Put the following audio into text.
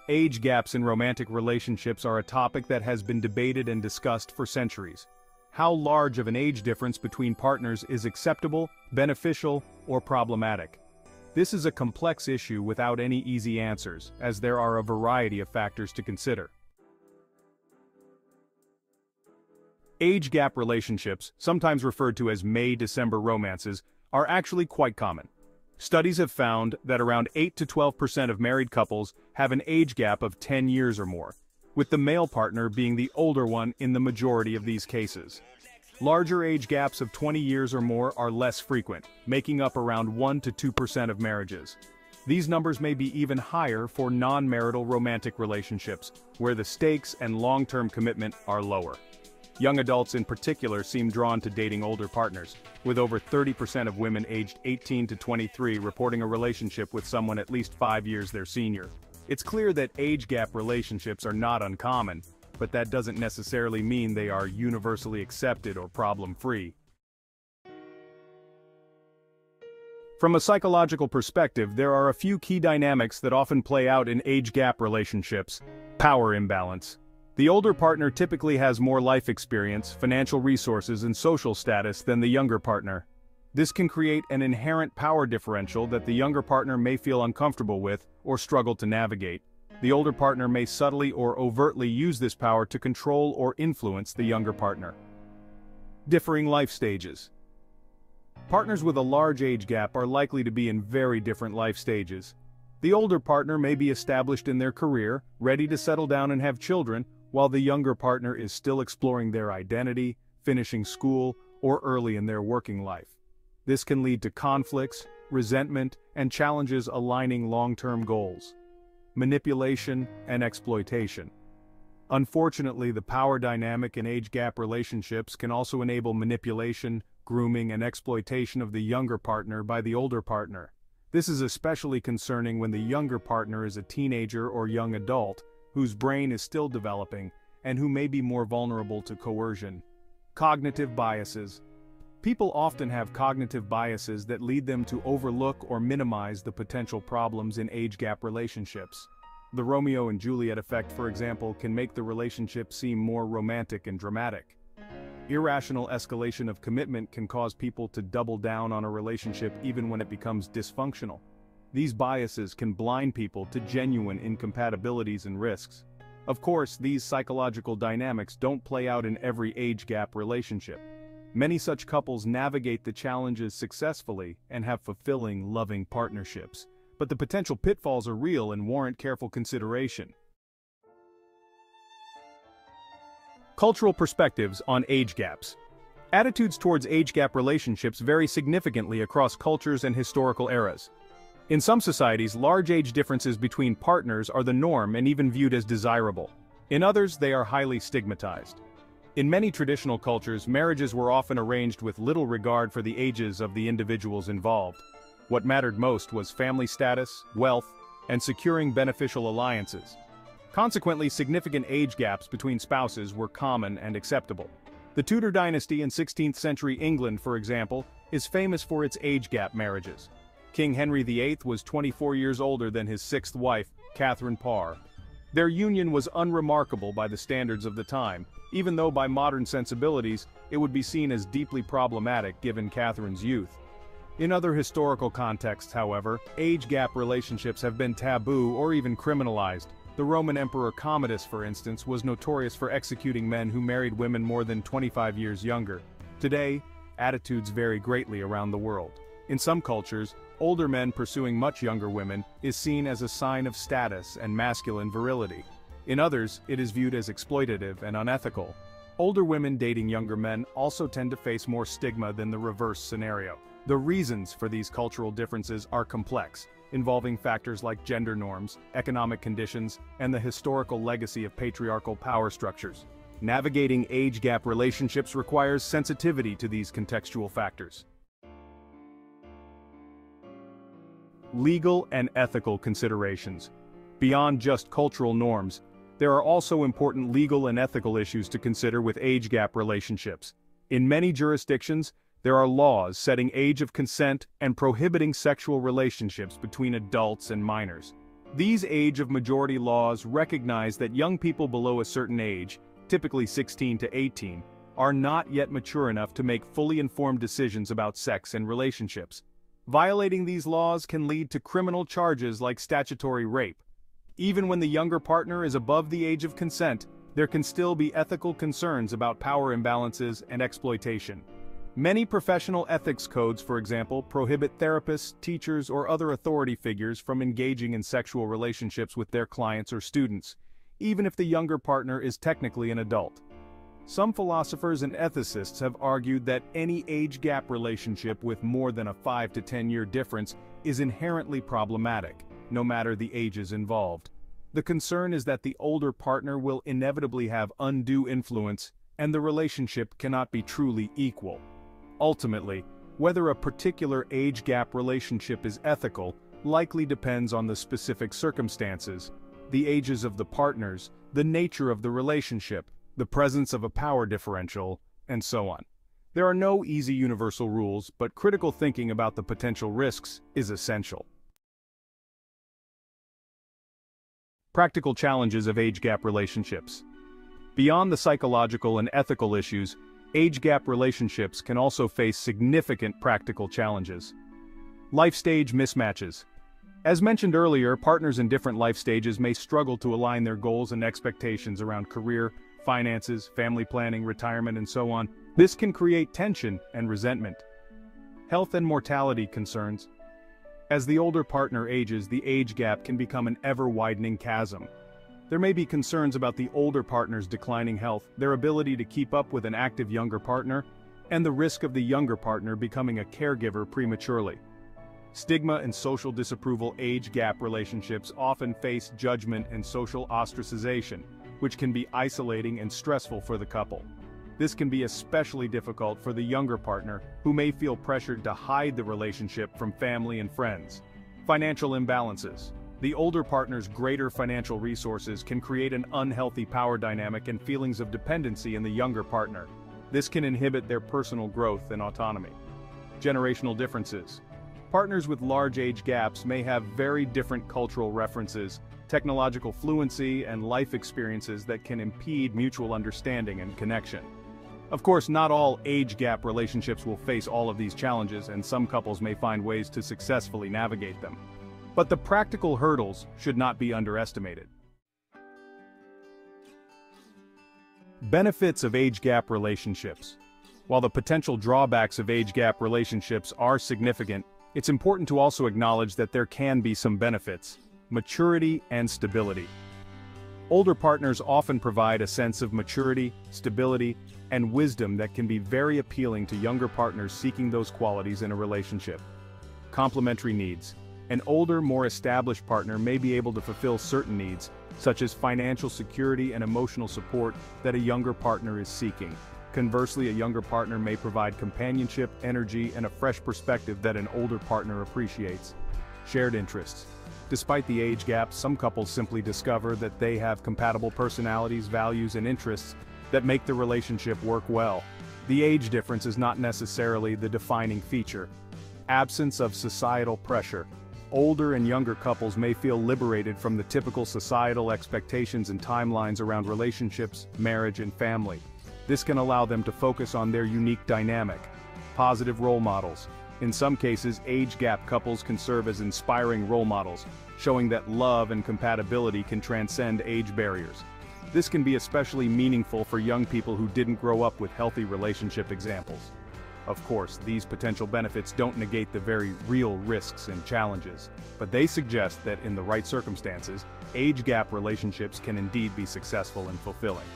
Age gaps in romantic relationships are a topic that has been debated and discussed for centuries. How large of an age difference between partners is acceptable, beneficial, or problematic? This is a complex issue without any easy answers, as there are a variety of factors to consider. Age gap relationships, sometimes referred to as May-December romances, are actually quite common. Studies have found that around 8 to 12% of married couples have an age gap of 10 years or more, with the male partner being the older one in the majority of these cases. Larger age gaps of 20 years or more are less frequent, making up around 1 to 2% of marriages. These numbers may be even higher for non-marital romantic relationships, where the stakes and long-term commitment are lower. Young adults in particular seem drawn to dating older partners, with over 30% of women aged 18 to 23 reporting a relationship with someone at least 5 years their senior. It's clear that age gap relationships are not uncommon, but that doesn't necessarily mean they are universally accepted or problem-free. From a psychological perspective, there are a few key dynamics that often play out in age gap relationships. Power imbalance. The older partner typically has more life experience, financial resources, and social status than the younger partner. This can create an inherent power differential that the younger partner may feel uncomfortable with or struggle to navigate. The older partner may subtly or overtly use this power to control or influence the younger partner. Differing life stages. Partners with a large age gap are likely to be in very different life stages. The older partner may be established in their career, ready to settle down and have children, while the younger partner is still exploring their identity, finishing school, or early in their working life. This can lead to conflicts, resentment, and challenges aligning long-term goals. Manipulation and exploitation. Unfortunately, the power dynamic in age gap relationships can also enable manipulation, grooming, and exploitation of the younger partner by the older partner. This is especially concerning when the younger partner is a teenager or young adult, whose brain is still developing, and who may be more vulnerable to coercion. Cognitive biases. People often have cognitive biases that lead them to overlook or minimize the potential problems in age gap relationships. The Romeo and Juliet effect, for example, can make the relationship seem more romantic and dramatic. Irrational escalation of commitment can cause people to double down on a relationship even when it becomes dysfunctional. These biases can blind people to genuine incompatibilities and risks. Of course, these psychological dynamics don't play out in every age gap relationship. Many such couples navigate the challenges successfully and have fulfilling, loving partnerships. But the potential pitfalls are real and warrant careful consideration. Cultural perspectives on age gaps. Attitudes towards age gap relationships vary significantly across cultures and historical eras. In some societies, large age differences between partners are the norm and even viewed as desirable. In others, they are highly stigmatized. In many traditional cultures, marriages were often arranged with little regard for the ages of the individuals involved. What mattered most was family status, wealth, and securing beneficial alliances. Consequently, significant age gaps between spouses were common and acceptable. The Tudor dynasty in 16th century England, for example, is famous for its age gap marriages. King Henry VIII was 24 years older than his sixth wife, Catherine Parr. Their union was unremarkable by the standards of the time, even though by modern sensibilities, it would be seen as deeply problematic given Catherine's youth. In other historical contexts, however, age gap relationships have been taboo or even criminalized. The Roman Emperor Commodus, for instance, was notorious for executing men who married women more than 25 years younger. Today, attitudes vary greatly around the world. In some cultures, older men pursuing much younger women is seen as a sign of status and masculine virility. In others, it is viewed as exploitative and unethical. Older women dating younger men also tend to face more stigma than the reverse scenario. The reasons for these cultural differences are complex, involving factors like gender norms, economic conditions, and the historical legacy of patriarchal power structures. Navigating age gap relationships requires sensitivity to these contextual factors. Legal and ethical considerations. Beyond just cultural norms, there are also important legal and ethical issues to consider with age gap relationships. In many jurisdictions, there are laws setting age of consent and prohibiting sexual relationships between adults and minors. These age of majority laws recognize that young people below a certain age, typically 16 to 18, are not yet mature enough to make fully informed decisions about sex and relationships. Violating these laws can lead to criminal charges like statutory rape. Even when the younger partner is above the age of consent, there can still be ethical concerns about power imbalances and exploitation. Many professional ethics codes, for example, prohibit therapists, teachers, or other authority figures from engaging in sexual relationships with their clients or students, even if the younger partner is technically an adult. Some philosophers and ethicists have argued that any age gap relationship with more than a 5 to 10 year difference is inherently problematic, no matter the ages involved. The concern is that the older partner will inevitably have undue influence, and the relationship cannot be truly equal. Ultimately, whether a particular age gap relationship is ethical likely depends on the specific circumstances, the ages of the partners, the nature of the relationship, the presence of a power differential, and so on. There are no easy universal rules, but critical thinking about the potential risks is essential. Practical challenges of age gap relationships. Beyond the psychological and ethical issues, age gap relationships can also face significant practical challenges. Life stage mismatches. As mentioned earlier, partners in different life stages may struggle to align their goals and expectations around career, finances, family planning, retirement, and so on. This can create tension and resentment. Health and mortality concerns. As the older partner ages, the age gap can become an ever-widening chasm. There may be concerns about the older partner's declining health, their ability to keep up with an active younger partner, and the risk of the younger partner becoming a caregiver prematurely. Stigma and social disapproval. Age gap relationships often face judgment and social ostracization, which can be isolating and stressful for the couple. This can be especially difficult for the younger partner, who may feel pressured to hide the relationship from family and friends. Financial imbalances. The older partner's greater financial resources can create an unhealthy power dynamic and feelings of dependency in the younger partner. This can inhibit their personal growth and autonomy. Generational differences. Partners with large age gaps may have very different cultural references, technological fluency, and life experiences that can impede mutual understanding and connection. Of course, not all age gap relationships will face all of these challenges, and some couples may find ways to successfully navigate them. But the practical hurdles should not be underestimated. Benefits of age gap relationships. While the potential drawbacks of age gap relationships are significant, it's important to also acknowledge that there can be some benefits: maturity and stability. Older partners often provide a sense of maturity, stability, and wisdom that can be very appealing to younger partners seeking those qualities in a relationship. Complementary needs. An older, more established partner may be able to fulfill certain needs, such as financial security and emotional support, that a younger partner is seeking. Conversely, a younger partner may provide companionship, energy, and a fresh perspective that an older partner appreciates. Shared interests. Despite the age gap, some couples simply discover that they have compatible personalities, values, and interests that make the relationship work well. The age difference is not necessarily the defining feature. Absence of societal pressure. Older and younger couples may feel liberated from the typical societal expectations and timelines around relationships, marriage, and family. This can allow them to focus on their unique dynamic. Positive role models. In some cases, age gap couples can serve as inspiring role models, showing that love and compatibility can transcend age barriers. This can be especially meaningful for young people who didn't grow up with healthy relationship examples. Of course, these potential benefits don't negate the very real risks and challenges, but they suggest that in the right circumstances, age gap relationships can indeed be successful and fulfilling.